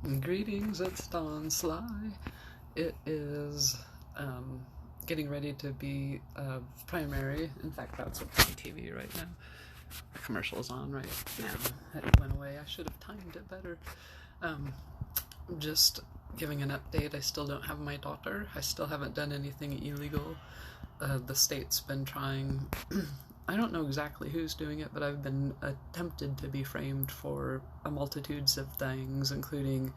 Greetings, it's Dawn Sly. It is getting ready to be primary. In fact, that's what's on TV right now. The commercial is on right now. It went away. I should have timed it better. Just giving an update. I still don't have my daughter. I still haven't done anything illegal. The state's been trying... I don't know exactly who's doing it, but I've been attempted to be framed for multitudes of things, including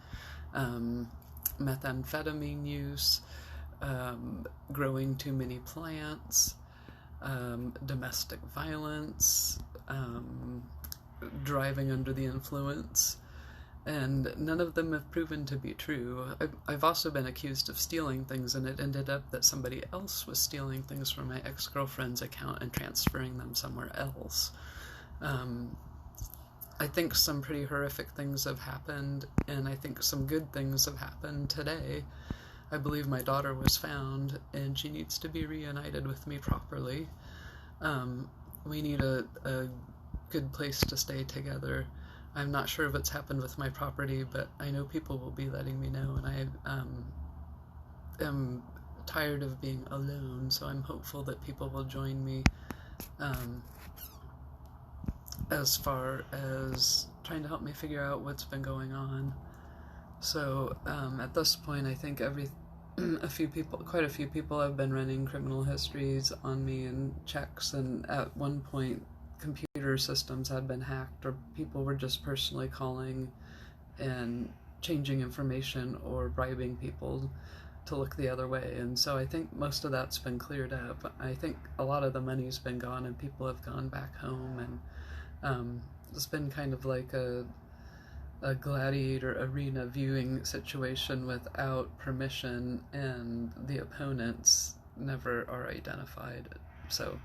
methamphetamine use, growing too many plants, domestic violence, driving under the influence, and none of them have proven to be true. I've also been accused of stealing things, and it ended up that somebody else was stealing things from my ex-girlfriend's account and transferring them somewhere else. I think some pretty horrific things have happened, and I think some good things have happened today. I believe my daughter was found, and she needs to be reunited with me properly. We need a good place to stay together. I'm not sure what's happened with my property, but I know people will be letting me know, and I am tired of being alone, so I'm hopeful that people will join me as far as trying to help me figure out what's been going on. So at this point, I think quite a few people have been running criminal histories on me and checks, and at one point computer systems had been hacked, or people were just personally calling and changing information or bribing people to look the other way. And so I think most of that's been cleared up. I think a lot of the money's been gone and people have gone back home, and it's been kind of like a gladiator arena viewing situation without permission, and the opponents never are identified. So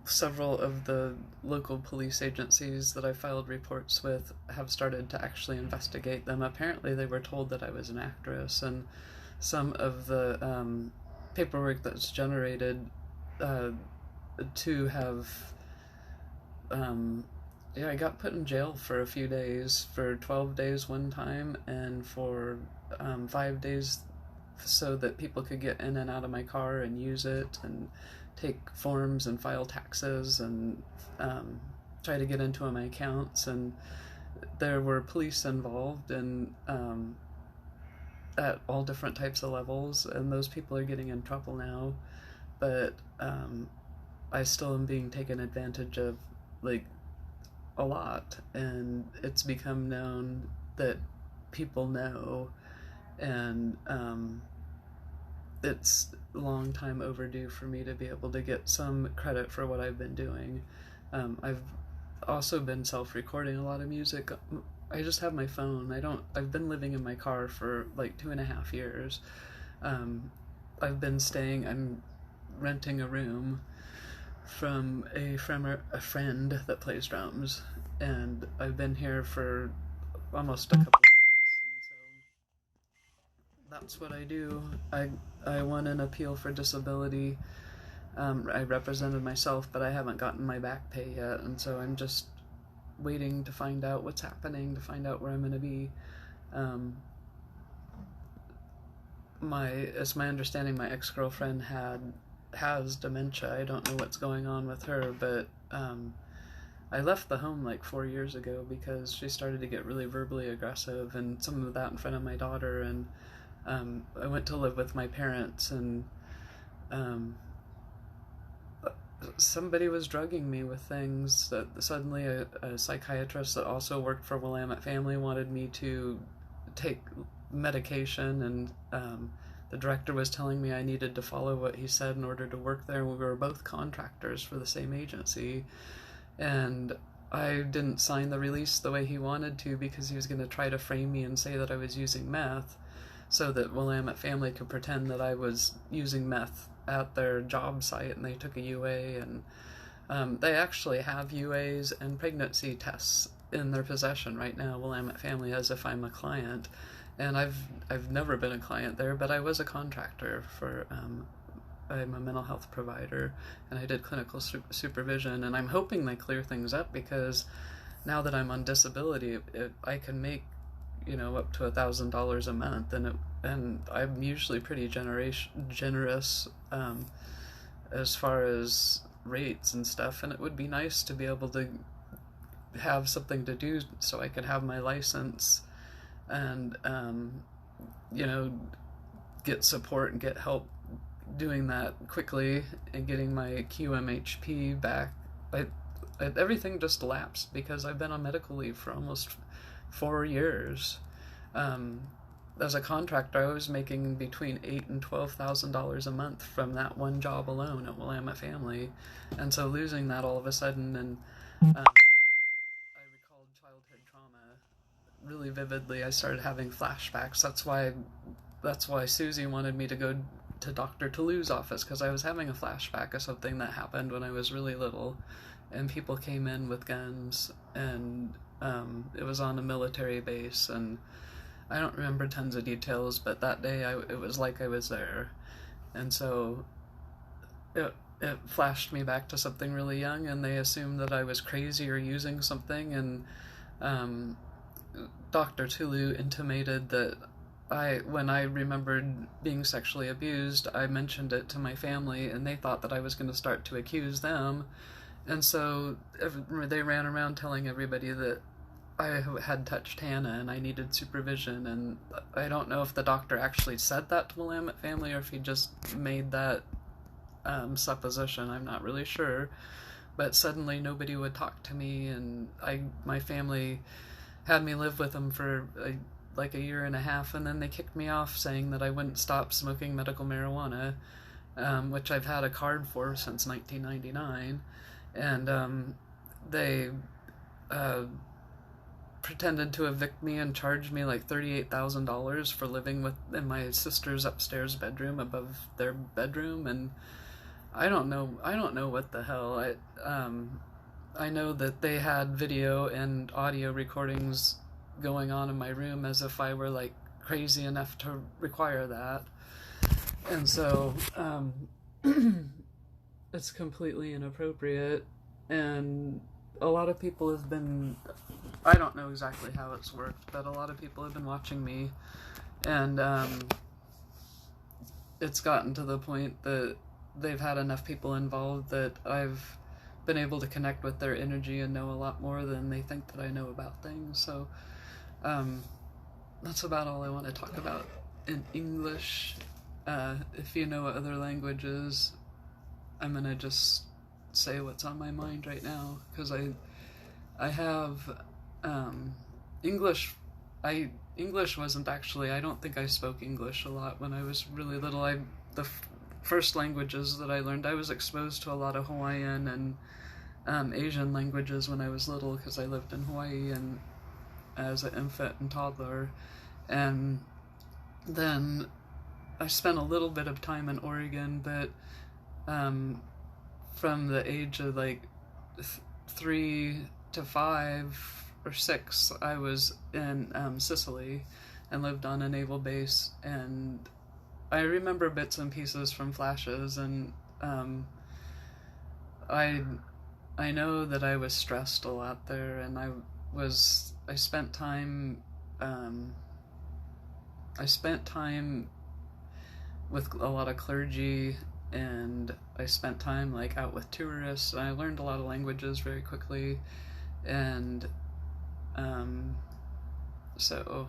several of the local police agencies that I filed reports with have started to actually investigate them. Apparently they were told that I was an actress, and some of the paperwork that's generated to have... I got put in jail for a few days, for 12 days one time, and for 5 days so that people could get in and out of my car and use it, and take forms and file taxes and try to get into my accounts. And there were police involved, and at all different types of levels, and those people are getting in trouble now. But I still am being taken advantage of, like, a lot, and it's become known that people know, and it's a long time overdue for me to be able to get some credit for what I've been doing. I've also been self-recording a lot of music. I just have my phone. I've been living in my car for like 2.5 years. I'm renting a room from a friend that plays drums, and I've been here for almost a couple of months, and so that's what I do. I won an appeal for disability. I represented myself, but I haven't gotten my back pay yet, and so I'm just waiting to find out what's happening, to find out where I'm going to be. It's my understanding my ex-girlfriend has dementia. I don't know what's going on with her, but I left the home like 4 years ago because she started to get really verbally aggressive, and some of that in front of my daughter, and I went to live with my parents, and somebody was drugging me with things. That suddenly a psychiatrist that also worked for Willamette Family wanted me to take medication, and the director was telling me I needed to follow what he said in order to work there. We were both contractors for the same agency, and I didn't sign the release the way he wanted to because he was going to try to frame me and say that I was using meth so that Willamette Family could pretend that I was using meth at their job site, and they took a UA, and they actually have UAs and pregnancy tests in their possession right now, Willamette Family, as if I'm a client. And I've never been a client there, but I was a contractor for, I'm a mental health provider, and I did clinical supervision, and I'm hoping they clear things up, because now that I'm on disability, I can make, up to $1,000 a month, and I'm usually pretty generous as far as rates and stuff, and it would be nice to be able to have something to do so I could have my license and get support and get help doing that quickly and getting my QMHP back. Everything just lapsed because I've been on medical leave for almost 4 years. As a contractor, I was making between $8,000 and $12,000 a month from that one job alone at Willamette Family, and so losing that all of a sudden, and I recalled childhood trauma really vividly. I started having flashbacks. That's why Susie wanted me to go to Dr. Toulou's office, because I was having a flashback of something that happened when I was really little, and people came in with guns, and it was on a military base, and I don't remember tons of details, but that day it was like I was there, and so it flashed me back to something really young, and they assumed that I was crazy or using something, and Dr. Toulou intimated that when I remembered being sexually abused, I mentioned it to my family, and they thought that I was going to start to accuse them, and so they ran around telling everybody that I had touched Hannah and I needed supervision, and I don't know if the doctor actually said that to Willamette Family or if he just made that supposition. I'm not really sure, but suddenly nobody would talk to me, and my family had me live with them for like a year and a half, and then they kicked me off saying that I wouldn't stop smoking medical marijuana, which I've had a card for since 1999, and they pretended to evict me and charged me like $38,000 for living in my sister's upstairs bedroom above their bedroom, and I don't know what the hell. I know that they had video and audio recordings going on in my room as if I were like crazy enough to require that, and so it's completely inappropriate, and a lot of people have been, I don't know exactly how it's worked, but a lot of people have been watching me, and it's gotten to the point that they've had enough people involved that I've been able to connect with their energy and know a lot more than they think that I know about things. So that's about all I want to talk about in English. If you know other languages, I'm gonna just say what's on my mind right now, because I have English. English wasn't actually, I don't think I spoke English a lot when I was really little. The first languages that I learned, I was exposed to a lot of Hawaiian and Asian languages when I was little, because I lived in Hawaii and as an infant and toddler, and then I spent a little bit of time in Oregon, but from the age of like 3 to 5 or 6, I was in Sicily and lived on a naval base, and I remember bits and pieces from flashes, and I know that I was stressed a lot there, and I spent time with a lot of clergy, and I spent time like out with tourists, and I learned a lot of languages very quickly, and so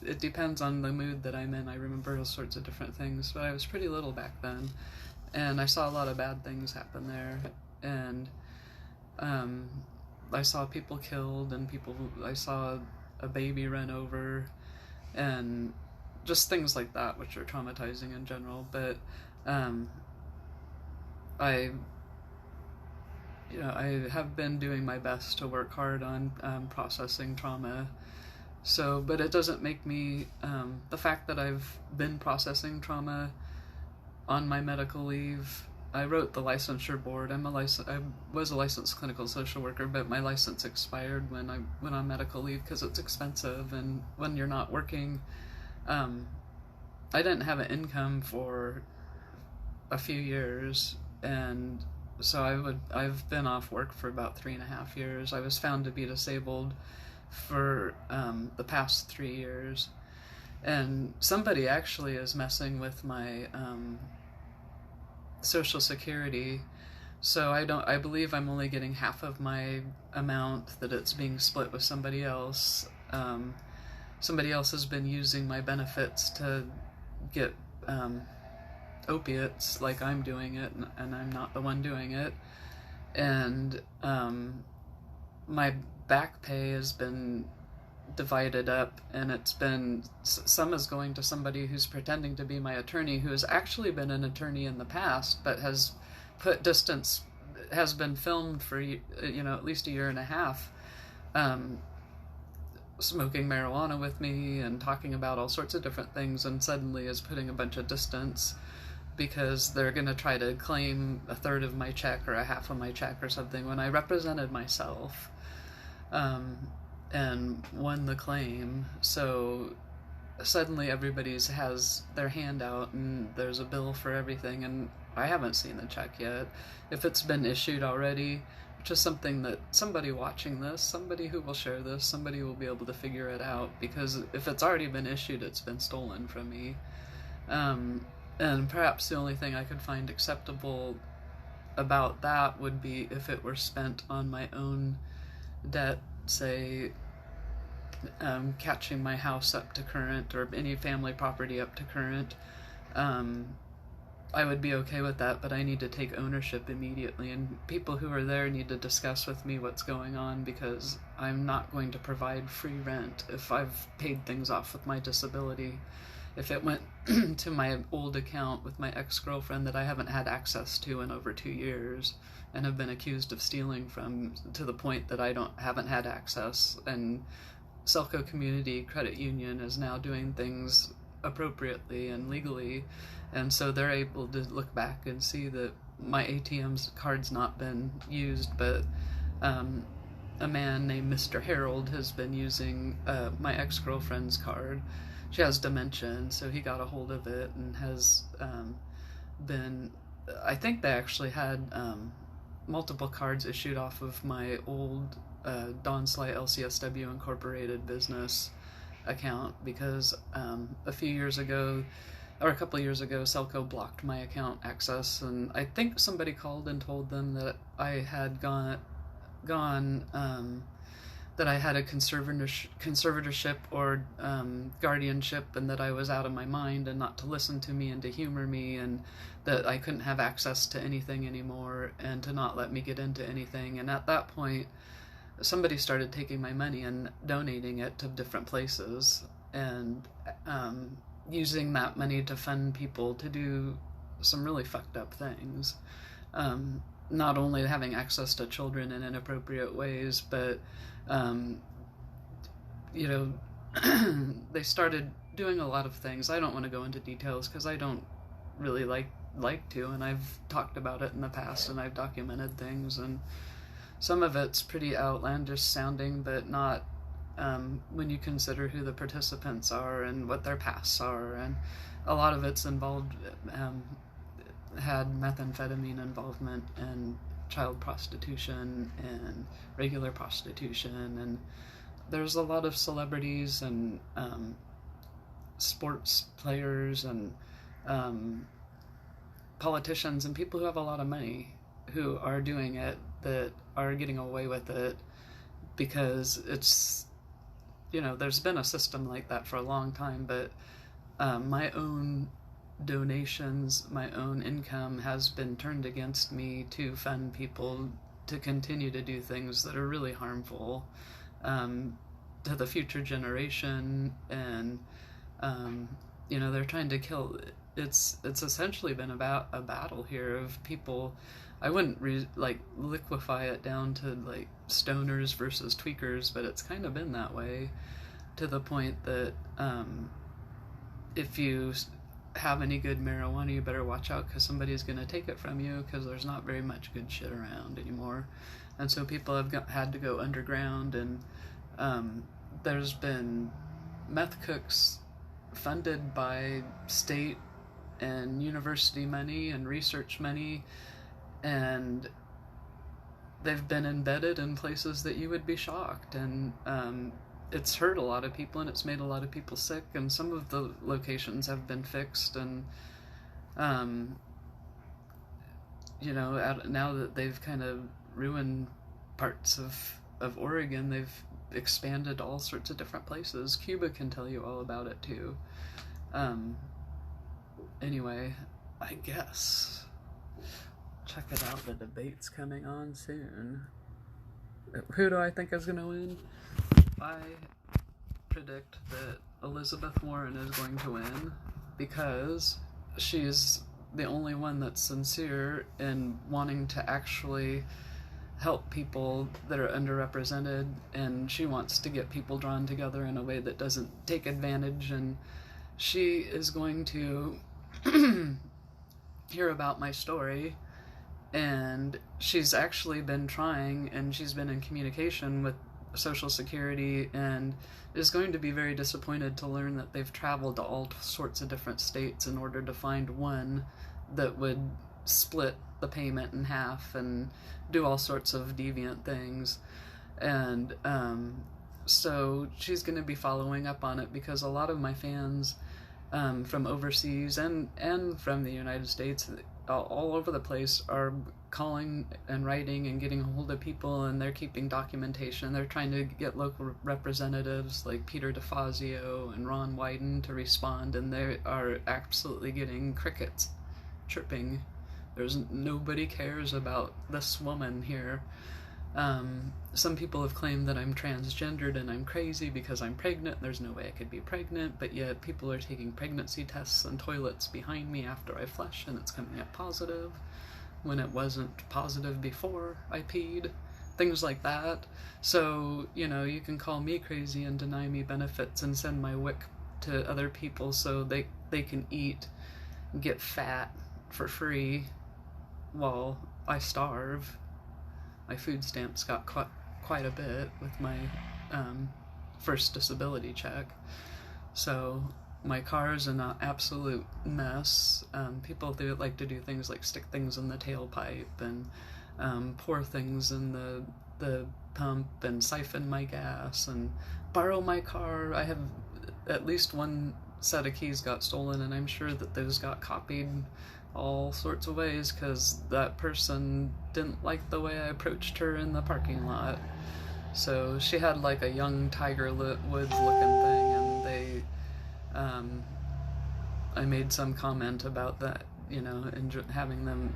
it depends on the mood that I'm in. I remember all sorts of different things, but I was pretty little back then, and I saw a lot of bad things happen there, and I saw people killed, and I saw a baby run over, and just things like that, which are traumatizing in general. But I have been doing my best to work hard on processing trauma. So, but it doesn't make me, the fact that I've been processing trauma on my medical leave, I wrote the licensure board. I was a licensed clinical social worker, but my license expired when I went on medical leave because it's expensive, and when you're not working, I didn't have an income for a few years, and So I've been off work for about 3.5 years. I was found to be disabled for the past 3 years, and somebody actually is messing with my Social Security. So I believe I'm only getting half of my amount, that it's being split with somebody else. Somebody else has been using my benefits to get opiates like I'm doing it, and I'm not the one doing it. And my back pay has been divided up, and it's been, some is going to somebody who's pretending to be my attorney, who has actually been an attorney in the past, but has put distance, has been filmed for at least a year and a half, smoking marijuana with me and talking about all sorts of different things, and suddenly is putting a bunch of distance because they're going to try to claim a third of my check or a half of my check or something, when I represented myself and won the claim. So suddenly everybody's has their hand out and there's a bill for everything, and I haven't seen the check yet. If it's been issued already, which is something that somebody watching this, somebody who will share this, somebody will be able to figure it out, because if it's already been issued, it's been stolen from me. And perhaps the only thing I could find acceptable about that would be if it were spent on my own debt, say catching my house up to current, or any family property up to current. I would be okay with that, but I need to take ownership immediately, and people who are there need to discuss with me what's going on, because I'm not going to provide free rent if I've paid things off with my disability. If it went to my old account with my ex-girlfriend that I haven't had access to in over 2 years, and have been accused of stealing from, to the point that I haven't had access, and Selco Community Credit Union is now doing things appropriately and legally, and so they're able to look back and see that my ATM's card's not been used, but a man named Mr. Harold has been using my ex-girlfriend's card. She has dementia, and so he got a hold of it and has been, I think they actually had multiple cards issued off of my old Dawn Sly LCSW Incorporated business account, because a few years ago, or a couple of years ago, Selco blocked my account access, and I think somebody called and told them that I had gone that I had a conservatorship or guardianship, and that I was out of my mind, and not to listen to me and to humor me, and that I couldn't have access to anything anymore, and to not let me get into anything. And at that point, somebody started taking my money and donating it to different places, and using that money to fund people to do some really fucked up things. Not only having access to children in inappropriate ways, but they started doing a lot of things. I don't want to go into details because I don't really like to, and I've talked about it in the past, and I've documented things, and some of it's pretty outlandish sounding, but not when you consider who the participants are and what their pasts are, and a lot of it's involved had methamphetamine involvement, and child prostitution, and regular prostitution, and there's a lot of celebrities and sports players and politicians and people who have a lot of money who are doing it, that are getting away with it, because it's, there's been a system like that for a long time, but my own donations, my own income has been turned against me to fund people to continue to do things that are really harmful to the future generation, and they're trying to kill. It's essentially been about a battle here of people. I wouldn't liquefy it down to like stoners versus tweakers, but it's kind of been that way, to the point that if you have any good marijuana, you better watch out, because somebody's going to take it from you, because there's not very much good shit around anymore. And so people have had to go underground, and there's been meth cooks funded by state and university money and research money and they've been embedded in places that you would be shocked, and it's hurt a lot of people and it's made a lot of people sick, and some of the locations have been fixed, and now that they've kind of ruined parts of Oregon, they've expanded to all sorts of different places. Cuba can tell you all about it too. Anyway, I guess check it out. The debate's coming on soon. Who do I think is going to win? I predict that Elizabeth Warren is going to win because she's the only one that's sincere in wanting to actually help people that are underrepresented, and she wants to get people drawn together in a way that doesn't take advantage, and she is going to hear about my story, and she's actually been trying, and she's been in communication with Social Security, and is going to be very disappointed to learn that they've traveled to all sorts of different states in order to find one that would split the payment in half and do all sorts of deviant things. And so she's going to be following up on it, because a lot of my fans from overseas and from the United States, all over the place, are calling and writing and getting a hold of people, and they're keeping documentation. They're trying to get local representatives like Peter DeFazio and Ron Wyden to respond, and they are absolutely getting crickets chirping. Nobody cares about this woman here. Some people have claimed that I'm transgendered and I'm crazy because I'm pregnant. There's no way I could be pregnant, but yet people are taking pregnancy tests in toilets behind me after I flush, and it's coming up positive when it wasn't positive before I peed. Things like that. So, you can call me crazy and deny me benefits and send my WIC to other people so they can eat, get fat for free while I starve. My food stamps got quite a bit with my first disability check. So my car's an absolute mess. People like to do things like stick things in the tailpipe and pour things in the pump and siphon my gas and borrow my car. I have at least one set of keys got stolen, and I'm sure that those got copied all sorts of ways because that person didn't like the way I approached her in the parking lot. So she had like a young Tiger Woods looking thing, and they I made some comment about that, having them,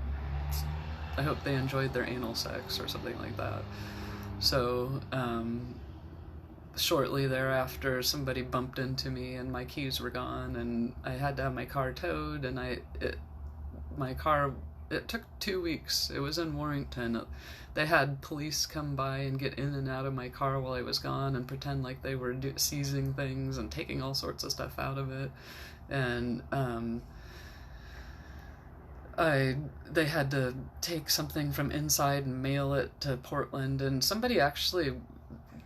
I hope they enjoyed their anal sex or something like that. So shortly thereafter, somebody bumped into me and my keys were gone, and I had to have my car towed, and it took 2 weeks. It was in Warrington. They had police come by and get in and out of my car while I was gone and pretend like they were seizing things and taking all sorts of stuff out of it. And they had to take something from inside and mail it to Portland, and somebody actually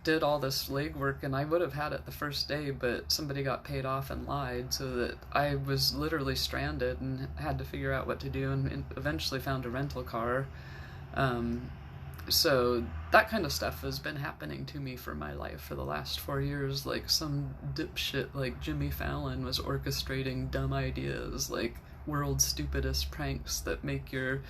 did all this legwork, and I would have had it the first day, but somebody got paid off and lied, so that I was literally stranded and had to figure out what to do, and eventually found a rental car. So that kind of stuff has been happening to me for my life for the last 4 years. Like some dipshit like Jimmy Fallon was orchestrating dumb ideas like world's stupidest pranks that make your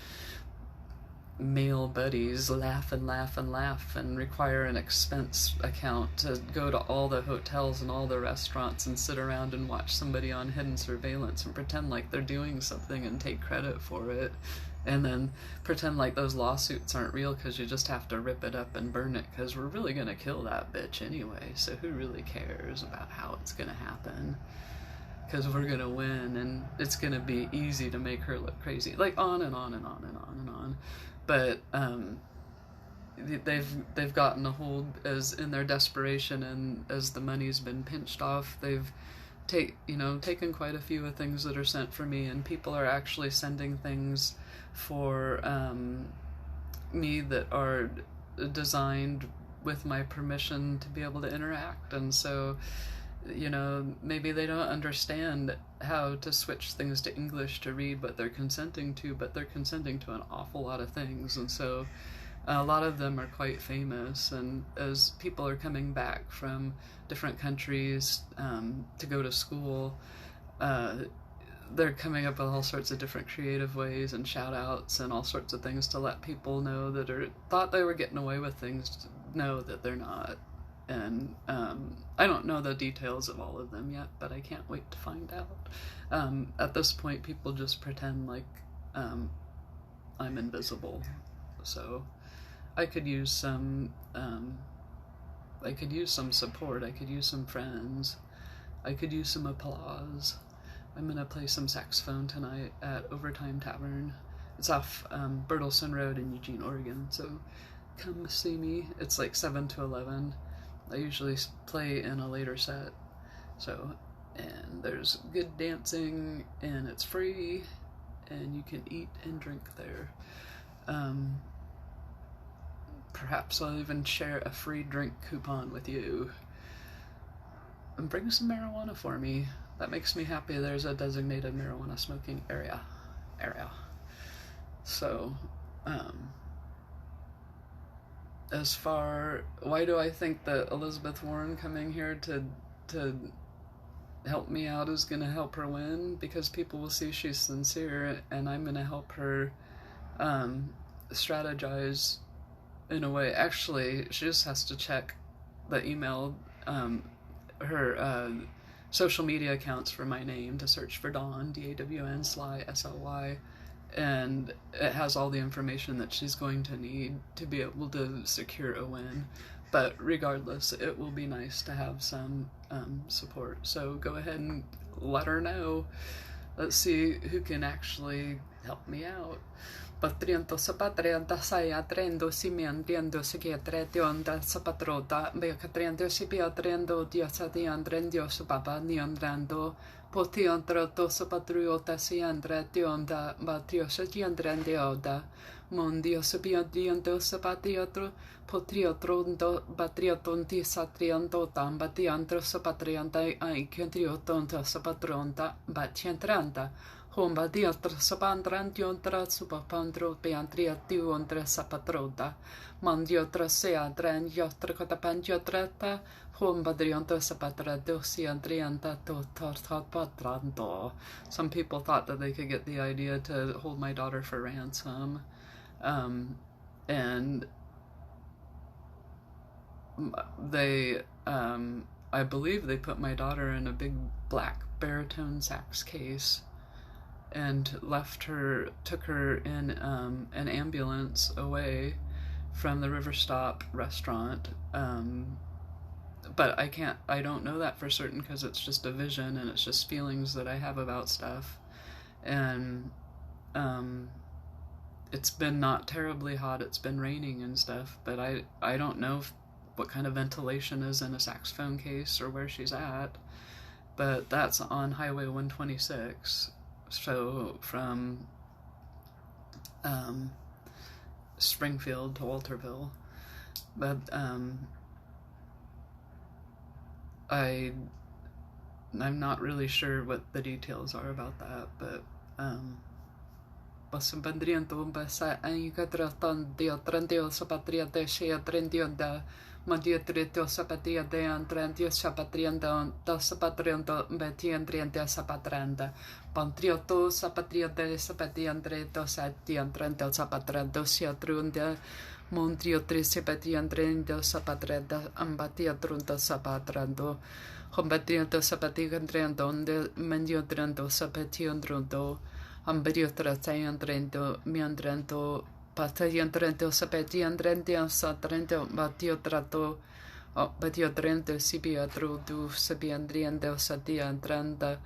male buddies laugh and laugh and laugh and require an expense account to go to all the hotels and all the restaurants and sit around and watch somebody on hidden surveillance and pretend like they're doing something and take credit for it, and then pretend like those lawsuits aren't real because you just have to rip it up and burn it because we're really gonna kill that bitch anyway, so who really cares about how it's gonna happen, because we're gonna win and it's gonna be easy to make her look crazy, like on and on and on and on and on. But they've gotten a hold, as in their desperation and as the money's been pinched off, they've taken quite a few of things that are sent for me, and people are actually sending things for me that are designed with my permission to be able to interact. And so You know, maybe they don't understand how to switch things to English to read what they're consenting to, but they're consenting to an awful lot of things. And so a lot of them are quite famous. And as people are coming back from different countries to go to school, they're coming up with all sorts of different creative ways and shout outs and all sorts of things to let people know that are thought they were getting away with things know that they're not. And I don't know the details of all of them yet, but I can't wait to find out. At this point, people just pretend like I'm invisible. So I could use some support. I could use some friends. I could use some applause. I'm gonna play some saxophone tonight at Overtime Tavern. It's off Bertelson Road in Eugene, Oregon. So come see me. It's like 7 to 11. I usually play in a later set. So, and there's good dancing, and it's free, and you can eat and drink there. Perhaps I'll even share a free drink coupon with you. And bring some marijuana for me. That makes me happy. There's a designated marijuana smoking area. So, as far, why do I think that Elizabeth Warren coming here to help me out is going to help her win? Because people will see she's sincere, and I'm going to help her strategize in a way. Actually, she just has to check the email, her social media accounts for my name to search for Dawn, D-A-W-N, Sly, S-L-Y, and it has all the information that she's going to need to be able to secure a win. But regardless, it will be nice to have some support. So go ahead and let her know. Let's see who can actually help me out. Patriento sapatrianta saya trendo simiantriendo sikiatretionda sapatrota becatriendo sipiatrendo diosatiandrendio supapa niandrando potiontroto sapatriota siandretionda batriosatiandrendioda mondio sapiandiendo sapatiotro potriotrondo batriotonti satriando tambatiantro sapatrianta aikentriotonta sapatronta batientranta Homba diatra sapandrantiontra supapandro peantriatuontra sapatroda. Mandiotra seadran yotra cotapantiotrata. Homba driontra sapatrado siandrianta to tortapatrando. Some people thought that they could get the idea to hold my daughter for ransom. And they, I believe they put my daughter in a big black baritone sax case and took her in an ambulance away from the River Stop restaurant. But I don't know that for certain because it's just a vision and it's just feelings that I have about stuff. And it's been not terribly hot, it's been raining and stuff, but I don't know what kind of ventilation is in a saxophone case or where she's at. But that's on Highway 126. So from Springfield to Walterville, but I'm not really sure what the details are about that, but Basambandrianto basa anikatraton diotrandio sapatria de shea trendionda Mandiotrito sapatia de antrandio sapatriando da sapatriando betiandriente sapatranda Pantrioto sapatria de sapatiandreto satiandrento sapatrando siatrunda Montriotri sapatiandrendo sapatranda ambatia trunta sapatrando Combatriando sapatigandrendo mandiotrando sapatiandrendo Ambediotra taiandrendo miandrendo Patayandrento sapetiandrento satrento batiotrato batiotrento sibiatro du sabiandriendo satiandranda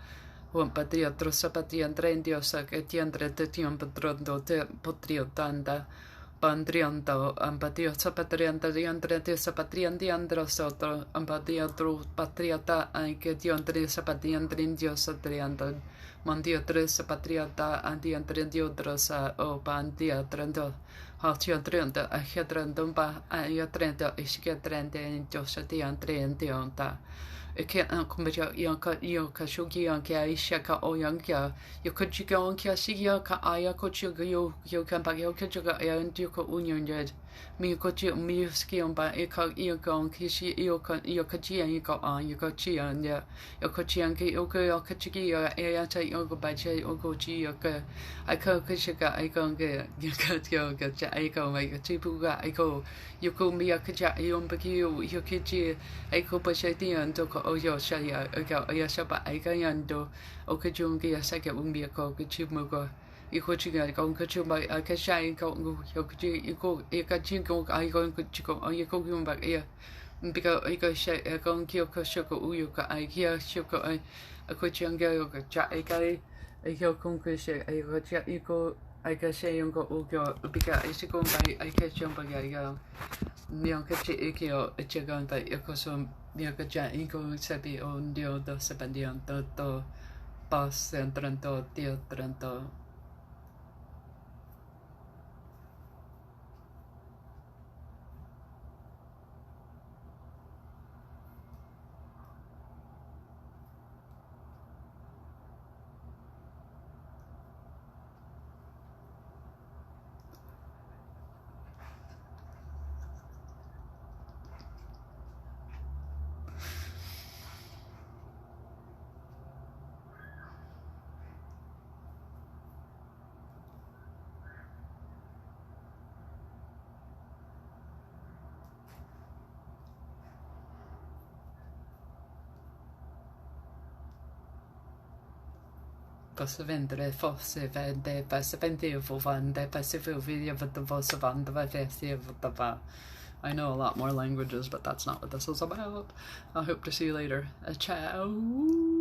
patriotro sapatiandrendo saketiandrento tiampatrondo te potriotanda Pandrianto ampatio sapatrianda diandrente sapatriandiandro sotro ampatiotro patriota anche diandre sapatiandrindio satriando Mandio tres patriota andiandrendio drosa o pandiandrendo Haltiandrendo ahiadrendumba ayatrendo ishiadrende indosatiandrendionta I can't come back Yonka Shugi on Kia Shaka O Yanka. You could you go on Kia Siaka Aya Kochuga you can back your Kajuga and Duka Union Jed. Me got you me ski on by Eka Egon Kishi Yokaji and you got on you got Chia and ya Yokochianki Oko Kachigi or Ayata Yogo by J Ogoji Yoka. I call Kishaka I go get you got yoga I go make a chipuga I go. You call me a Kaja Yombaki Yokichi. Aiko Pashati and Toko Oyo Shaya, Ayashaba Aikayando, Okajungi, a second Umbiako, Kichimugo, Ikochiga, Gonkachuma, Akashai, Yoko, Yakachingo, I go and Kuchiko, or Yoko back here. Because I go shake a Gonkyo Shoko Uyuka, I hear Shoko, a Kuchanga, Jaikai, a Yokunkush, I got Yako, I can say Ungo Ugo, because I should go by I catch Yumba. Nyonkachi ikio ichigon by Yokosom Nyokaja Iko Sebi on Dio do Sebandion to Bas and Trento, Dio Trento. Posso vendere forse vende posso vendere vende posso video with the voice of the I know a lot more languages, but that's not what this is about. I hope to see you later. Ciao.